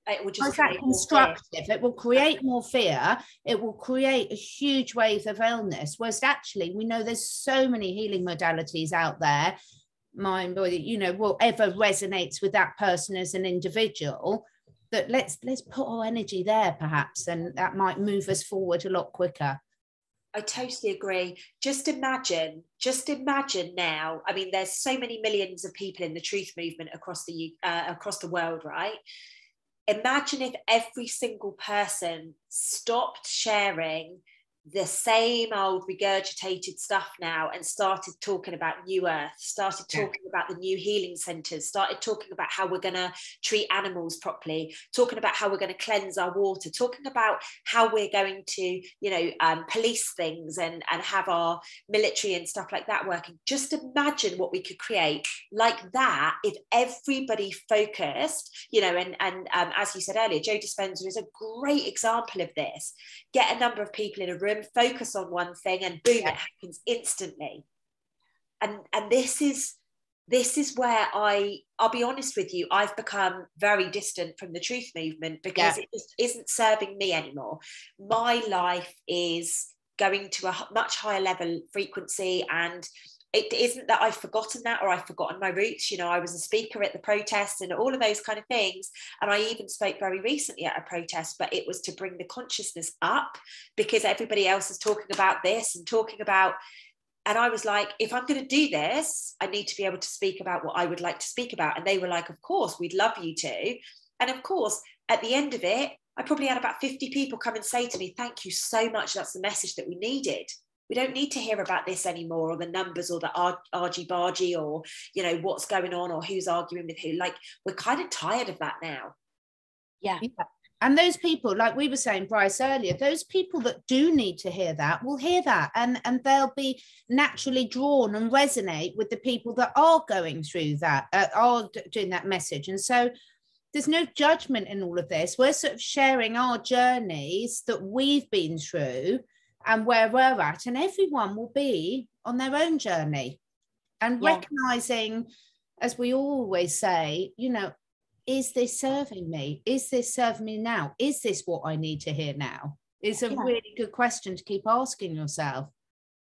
It will just that constructive. It will create more fear. It will create a huge wave of illness. Whereas actually, we know there's so many healing modalities out there, mind, body, you know, whatever resonates with that person as an individual, that let's put our energy there perhaps, and that might move us forward a lot quicker. I totally agree. Just imagine now. I mean, there's so many millions of people in the truth movement across the world, right? Imagine if every single person stopped sharing the same old regurgitated stuff now and started talking about New Earth, started talking about the new healing centers, started talking about how we're going to treat animals properly, talking about how we're going to cleanse our water, talking about how we're going to, you know, police things and have our military and stuff like that working. Just imagine what we could create like that if everybody focused, you know, and as you said earlier, Joe Dispenza is a great example of this. Get a number of people in a room, focus on one thing, and boom, it happens instantly. And this is where I'll be honest with you, I've become very distant from the truth movement because it just isn't serving me anymore. My life is going to a much higher level frequency, and it isn't that I've forgotten that or I've forgotten my roots. You know, I was a speaker at the protest and all of those kind of things. And I even spoke very recently at a protest, but it was to bring the consciousness up because everybody else is talking about this and talking about, and I was like, if I'm going to do this, I need to be able to speak about what I would like to speak about. And they were like, of course, we'd love you to. And of course, at the end of it, I probably had about 50 people come and say to me, thank you so much. That's the message that we needed. We don't need to hear about this anymore, or the numbers, or the argy-bargy, or, you know, what's going on, or who's arguing with who. Like, we're kind of tired of that now. Yeah. And those people, like we were saying, Brice, earlier, those people that do need to hear that will hear that, and they'll be naturally drawn and resonate with the people that are going through that, are doing that message. And so there's no judgment in all of this. We're sort of sharing our journeys that we've been through and where we're at, and everyone will be on their own journey. And recognizing, as we always say, you know, is this serving me? Is this serving me now? Is this what I need to hear now? It's a really good question to keep asking yourself.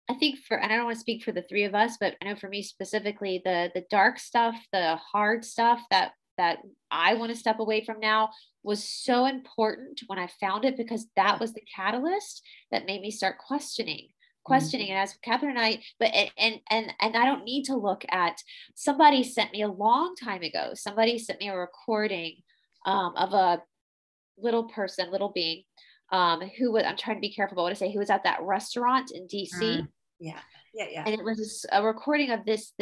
I think and I don't want to speak for the three of us, but I know for me specifically, the dark stuff, the hard stuff that I want to step away from now was so important when I found it, because that was the catalyst that made me start questioning. And as Catherine and I, but and I don't need to look at, somebody sent me a long time ago, somebody sent me a recording of a little being who was, I'm trying to be careful about what I say, who was at that restaurant in DC. And it was a recording of this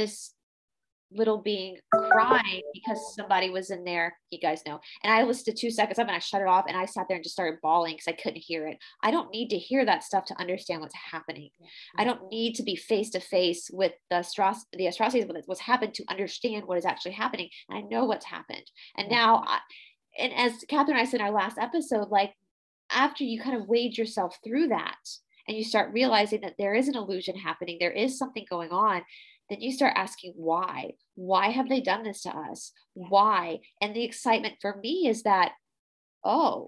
little being crying because somebody was in there, you guys know, and I listened to 2 seconds of it and I shut it off and I sat there and just started bawling because I couldn't hear it. I don't need to hear that stuff to understand what's happening. I don't need to be face to face with the atrocities, what's happened, to understand what is actually happening. And I know what's happened. And now, and as Catherine and I said in our last episode, like, after you kind of wade yourself through that and you start realizing that there is an illusion happening, there is something going on, then you start asking why have they done this to us? Why? And the excitement for me is that, oh,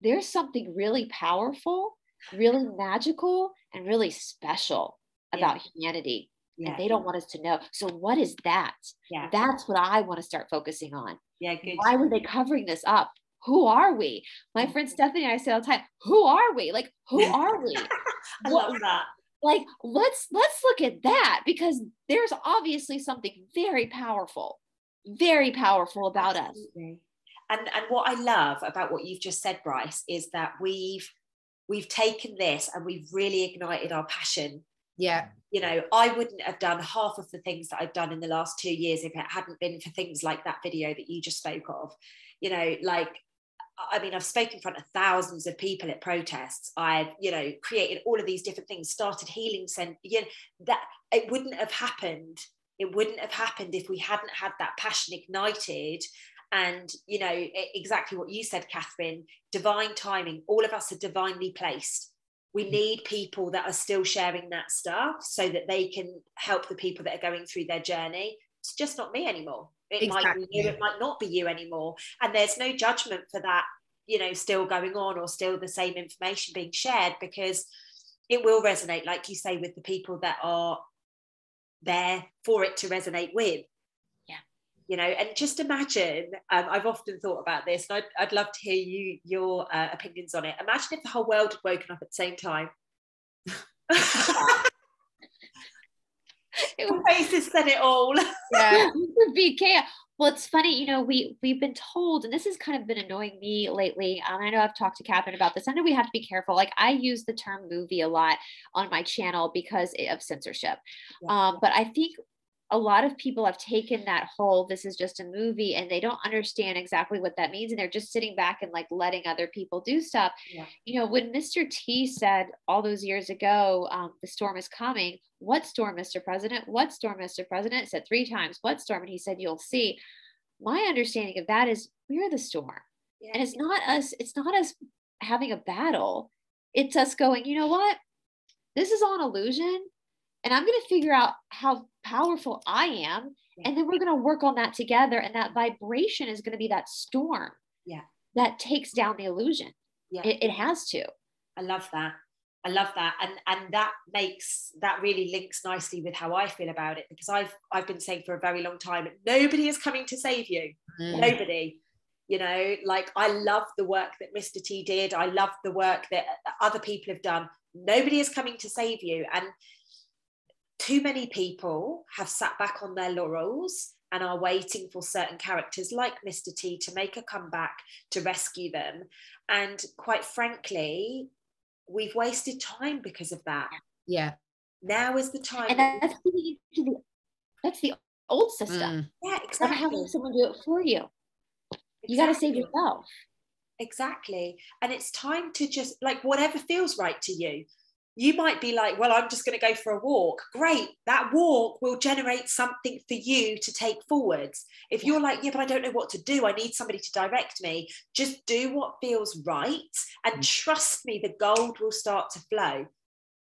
there's something really powerful, really magical, and really special about humanity. And they don't want us to know. So what is that? That's what I want to start focusing on. Good. Why were they covering this up? Who are we? My friend Stephanie and I say all the time, who are we? Like, who are we? I love that. Like, let's look at that, because there's obviously something very powerful about Absolutely. us. And what I love about what you've just said, Brice, is that we've taken this and we've really ignited our passion Yeah. You know, I wouldn't have done half of the things that I've done in the last 2 years if it hadn't been for things like that video that you just spoke of. You know, like, I mean, I've spoken in front of thousands of people at protests. I've, you know, created all of these different things, started healing centers. You know, that it wouldn't have happened. It wouldn't have happened if we hadn't had that passion ignited. And, you know, exactly what you said, Catherine, divine timing. All of us are divinely placed. We need people that are still sharing that stuff so that they can help the people that are going through their journey. It's just not me anymore. It might be you, it might not be you anymore. And there's no judgment for that, you know, still going on or still the same information being shared, because it will resonate, like you say, with the people that are there for it to resonate with. You know, and just imagine, I've often thought about this, and I'd love to hear your opinions on it. Imagine if the whole world had woken up at the same time. Your faces said it all. Yeah, it would be chaos. Well, it's funny, you know, we've been told, and this has kind of been annoying me lately. I know I've talked to Catherine about this. I know we have to be careful. Like, I use the term movie a lot on my channel because of censorship. Yeah. But I think a lot of people have taken that whole, this is just a movie, and they don't understand exactly what that means. And they're just sitting back and like letting other people do stuff. Yeah. You know, when Mr. T said all those years ago, the storm is coming. What storm, Mr. President? What storm, Mr. President? It said 3 times, what storm? And he said, you'll see. My understanding of that is we're the storm. Yeah. And it's not us having a battle. It's us going, you know what? This is all an illusion. And I'm going to figure out how powerful I am. Yeah. And then we're going to work on that together. And that vibration is going to be that storm that takes down the illusion. Yeah. It has to. I love that. I love that. And that really links nicely with how I feel about it, because I've been saying for a very long time, nobody is coming to save you. Nobody. You know, like, I love the work that Mr. T did. I love the work that other people have done. Nobody is coming to save you. And too many people have sat back on their laurels and are waiting for certain characters like Mr. T to make a comeback to rescue them. And quite frankly, we've wasted time because of that. Yeah. Now is the time. And that's the old system. Yeah, exactly. Having someone do it for you. You got to save yourself. Exactly. And it's time to just, like, whatever feels right to you. You might be like, well, I'm just going to go for a walk. Great. That walk will generate something for you to take forwards. If you're like, yeah, but I don't know what to do, I need somebody to direct me, just do what feels right. And trust me, the gold will start to flow.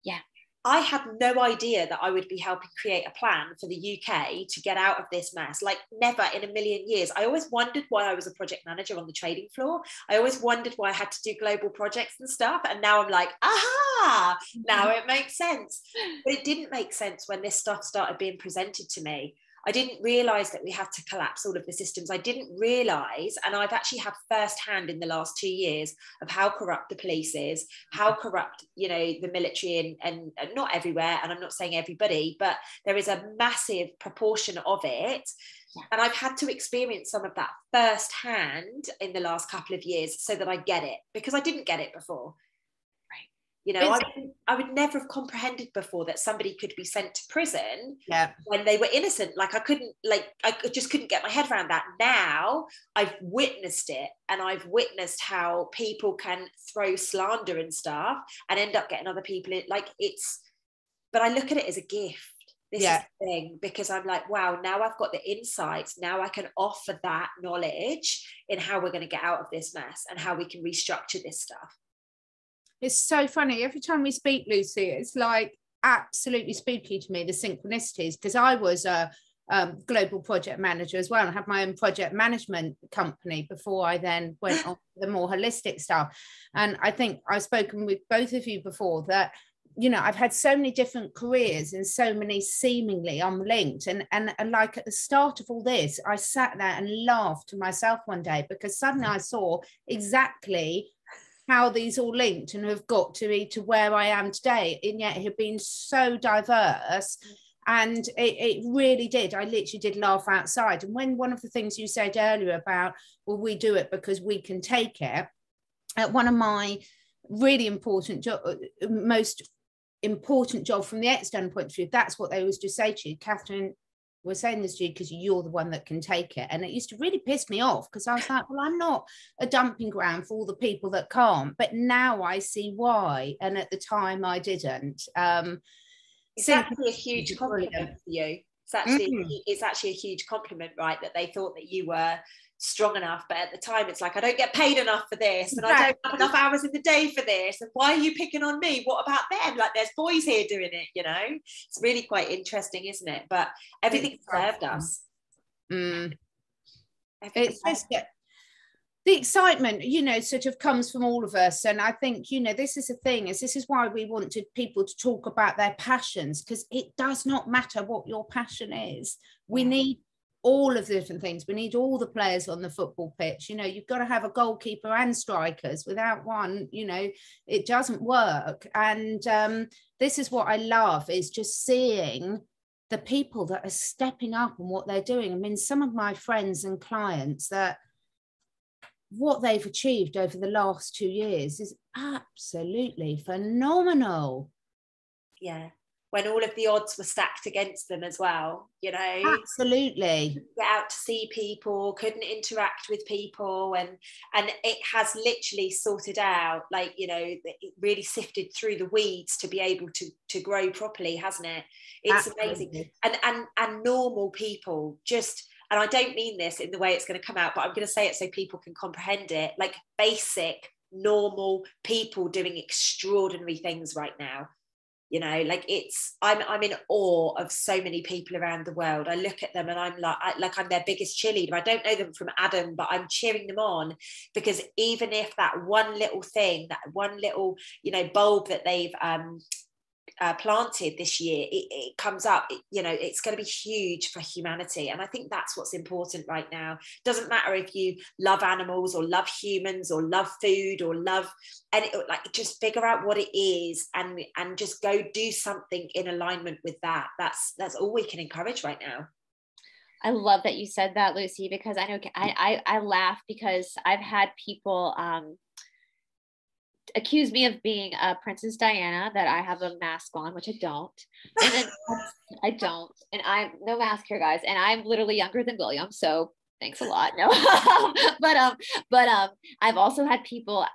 Yeah. I had no idea that I would be helping create a plan for the UK to get out of this mess. Like, never in a million years. I always wondered why I was a project manager on the trading floor. I always wondered why I had to do global projects and stuff. And now I'm like, aha, now it makes sense. But it didn't make sense when this stuff started being presented to me. I didn't realize that we had to collapse all of the systems. I didn't realize, and I've actually had firsthand in the last 2 years of how corrupt the police is, how corrupt, you know, the military and not everywhere. And I'm not saying everybody, but there is a massive proportion of it. Yeah. And I've had to experience some of that firsthand in the last couple of years so that I get it, because I didn't get it before. You know, I would never have comprehended before that somebody could be sent to prison when they were innocent. Like, I just couldn't get my head around that. Now I've witnessed it, and I've witnessed how people can throw slander and stuff and end up getting other people in. Like, but I look at it as a gift. This is the thing, because I'm like, wow, now I've got the insights. Now I can offer that knowledge in how we're going to get out of this mess and how we can restructure this stuff. It's so funny. Every time we speak, Lucy, it's like absolutely spooky to me, the synchronicities, because I was a global project manager as well. I had my own project management company before I then went on to the more holistic stuff. And I think I've spoken with both of you before that, you know, I've had so many different careers and so many seemingly unlinked. And like at the start of all this, I sat there and laughed to myself one day, because suddenly I saw exactly how these all linked and have got to me to where I am today. And yet it had been so diverse, and it really did. I literally did laugh outside. And when one of the things you said earlier about, well, we do it because we can take it, one of my really important most important job from the external point of view. That's what they always just say to you, Catherine, we're saying this to you because you're the one that can take it. And it used to really piss me off, because I was like, well, I'm not a dumping ground for all the people that can't. But now I see why. And at the time I didn't. It's actually a huge compliment for you. It's actually a huge compliment, right? That they thought that you were strong enough, but at the time it's like, I don't get paid enough for this, and I don't have enough hours in the day for this, and why are you picking on me? What about them? Like, there's boys here doing it, you know. It's really quite interesting, isn't it? But everything served us. It's just the excitement, you know, sort of comes from all of us. And I think, you know, this is the thing, is this is why we wanted people to talk about their passions, because it does not matter what your passion is. We need all of the different things. We need all the players on the football pitch. You know, you've got to have a goalkeeper and strikers. Without one, you know, it doesn't work. And this is what I love, is just seeing the people that are stepping up and what they're doing. I mean, some of my friends and clients, that what they've achieved over the last 2 years is absolutely phenomenal. Yeah. When all of the odds were stacked against them as well, you know. Absolutely. Get out to see people, couldn't interact with people, and it has literally sorted out, like, you know, it really sifted through the weeds to be able to grow properly, hasn't it? It's amazing. And normal people just, and I don't mean this in the way it's going to come out, but I'm going to say it so people can comprehend it, like basic normal people doing extraordinary things right now. You know, like I'm in awe of so many people around the world. I look at them and I'm like I'm their biggest cheerleader. I don't know them from Adam, but I'm cheering them on, because even if that one little thing, that one little, you know, bulb that they've planted this year, it comes up, you know, it's going to be huge for humanity. And I think that's what's important right now. Doesn't matter if you love animals or love humans or love food or love, and like, just figure out what it is and just go do something in alignment with that. That's all we can encourage right now. I love that you said that, Lucy, because I know I laugh because I've had people accuse me of being a Princess Diana, that I have a mask on, which I don't. And then I don't. And I'm no mask here, guys. And I'm literally younger than William. So thanks a lot. No, but I've also had people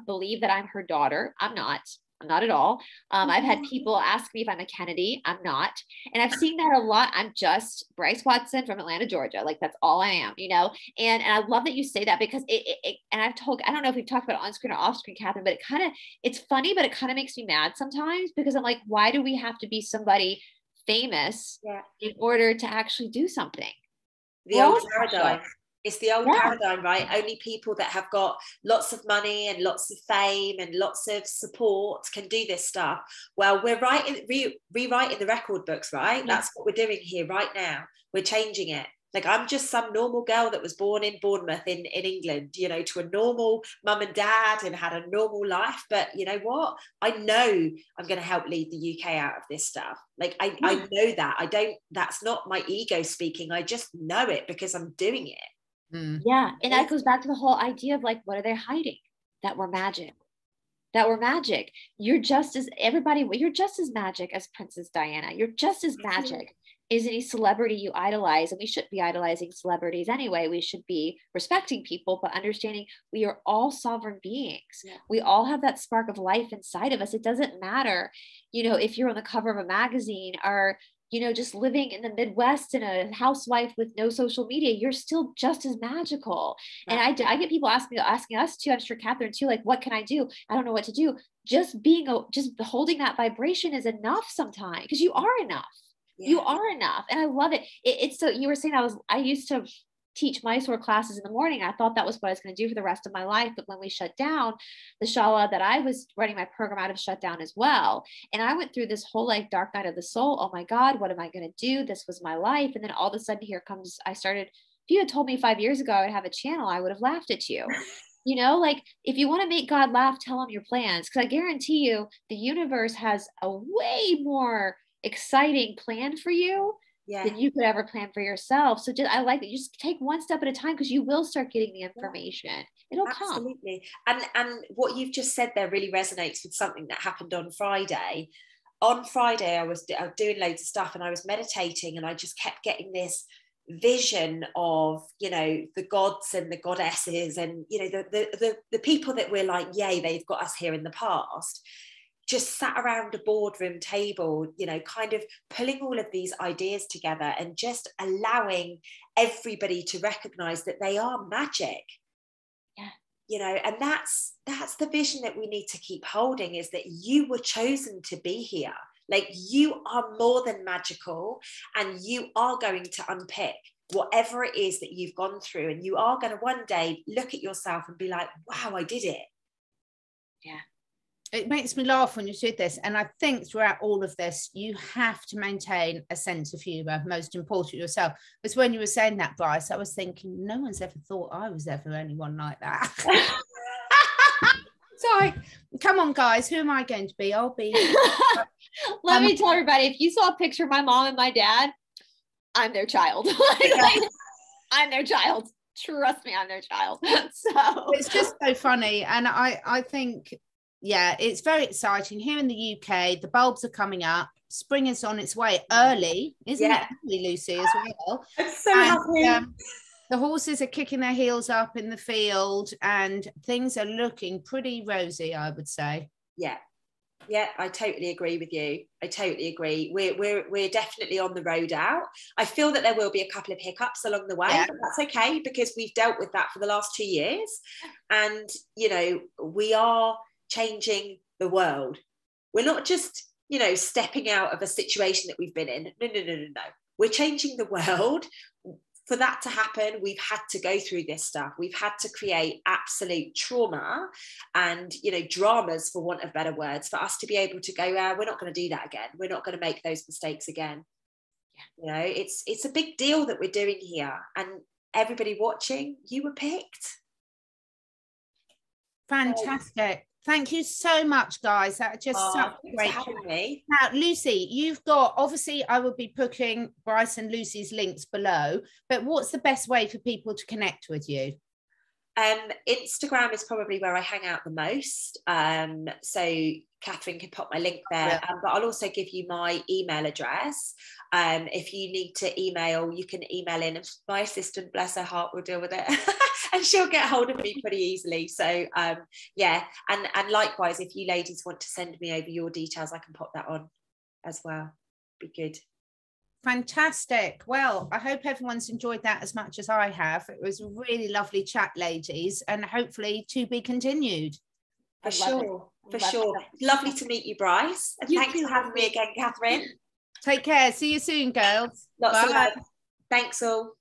believe that I'm her daughter. I'm not at all. I've had people ask me if I'm a Kennedy. I'm not. And I've seen that a lot. I'm just Brice Watson from Atlanta, Georgia. Like, that's all I am, you know? And I love that you say that, because and I don't know if we've talked about it on screen or off screen, Catherine, but it's funny, but it kind of makes me mad sometimes, because I'm like, why do we have to be somebody famous in order to actually do something? The old paradigm. It's the old paradigm, right? Only people that have got lots of money and lots of fame and lots of support can do this stuff. Well, we're rewriting the record books, right? That's what we're doing here right now. We're changing it. Like, I'm just some normal girl that was born in Bournemouth in England, you know, to a normal mum and dad, and had a normal life. But you know what? I know I'm going to help lead the UK out of this stuff. Like, I know that. That's not my ego speaking. I just know it because I'm doing it. Yeah. And that goes back to the whole idea of, like, what are they hiding? That we're magic. You're just as magic as Princess Diana. You're just as magic as any celebrity you idolize. And we shouldn't be idolizing celebrities anyway. We should be respecting people, but understanding we are all sovereign beings. Yeah. We all have that spark of life inside of us. It doesn't matter, you know, if you're on the cover of a magazine or, you know, just living in the Midwest and a housewife with no social media, you're still just as magical. Right. And I get people asking us too, I'm sure Catherine too, like, what can I do? I don't know what to do. Just holding that vibration is enough sometimes, because you are enough. Yeah. You are enough. And I love it. It's so, you were saying I used to teach Mysore classes in the morning. I thought that was what I was going to do for the rest of my life. But when we shut down, the shala that I was running my program out of shut down as well. And I went through this whole like dark night of the soul. Oh my God, what am I going to do? This was my life. And then all of a sudden if you had told me 5 years ago I would have a channel, I would have laughed at you. You know, like, if you want to make God laugh, tell him your plans. Because I guarantee you the universe has a way more exciting plan for you than you could ever plan for yourself. So I like that you just take one step at a time, because you will start getting the information. It'll come. Absolutely. And what you've just said there really resonates with something that happened on Friday. on Friday, I was doing loads of stuff, and I was meditating, and I just kept getting this vision of, you know, the gods and the goddesses, and, you know, the people that we're like, yay, they've got us here in the past, just sat around a boardroom table, you know, kind of pulling all of these ideas together and just allowing everybody to recognize that they are magic. Yeah. You know, and that's the vision that we need to keep holding, is that you were chosen to be here. Like, you are more than magical, and you are going to unpick whatever it is that you've gone through, and you are going to one day look at yourself and be like, wow, I did it. Yeah. It makes me laugh when you said this, and I think throughout all of this you have to maintain a sense of humor, most important yourself. Because when you were saying that, Brice, I was thinking, no one's ever thought I was ever anyone like that. So come on, guys, who am I going to be? I'll be let me tell everybody, if you saw a picture of my mom and my dad, I'm their child. I'm their child. Trust me, I'm their child. So it's just so funny. And I think, yeah, it's very exciting here in the UK. The bulbs are coming up. Spring is on its way early, isn't it, Lucy, as well? I'm so happy. The horses are kicking their heels up in the field, and things are looking pretty rosy, I would say. Yeah, I totally agree with you. I totally agree. We're definitely on the road out. I feel that there will be a couple of hiccups along the way, but that's okay, because we've dealt with that for the last 2 years. And, you know, we are changing the world. We're not just, you know, stepping out of a situation that we've been in. No. We're changing the world. For that to happen, we've had to go through this stuff. We've had to create absolute trauma and, you know, dramas, for want of better words, for us to be able to go, we're not going to do that again. We're not going to make those mistakes again. You know, it's a big deal that we're doing here. And everybody watching, you were picked. Fantastic. Thank you so much, guys. That just such great. Having me. Now, Lucy, you've got, obviously I will be putting Brice and Lucy's links below, but what's the best way for people to connect with you? Instagram is probably where I hang out the most. So Catherine can pop my link there, but I'll also give you my email address. If you need to email, you can email in. My assistant, bless her heart, will deal with it. And she'll get hold of me pretty easily. So yeah, and likewise, if you ladies want to send me over your details, I can pop that on as well. Be good. Fantastic. Well, I hope everyone's enjoyed that as much as I have. It was a really lovely chat, ladies, and hopefully to be continued. For sure. Lovely to meet you, Brice. And thanks for having me again, Catherine. Take care. See you soon, girls. Lots of love. Thanks all.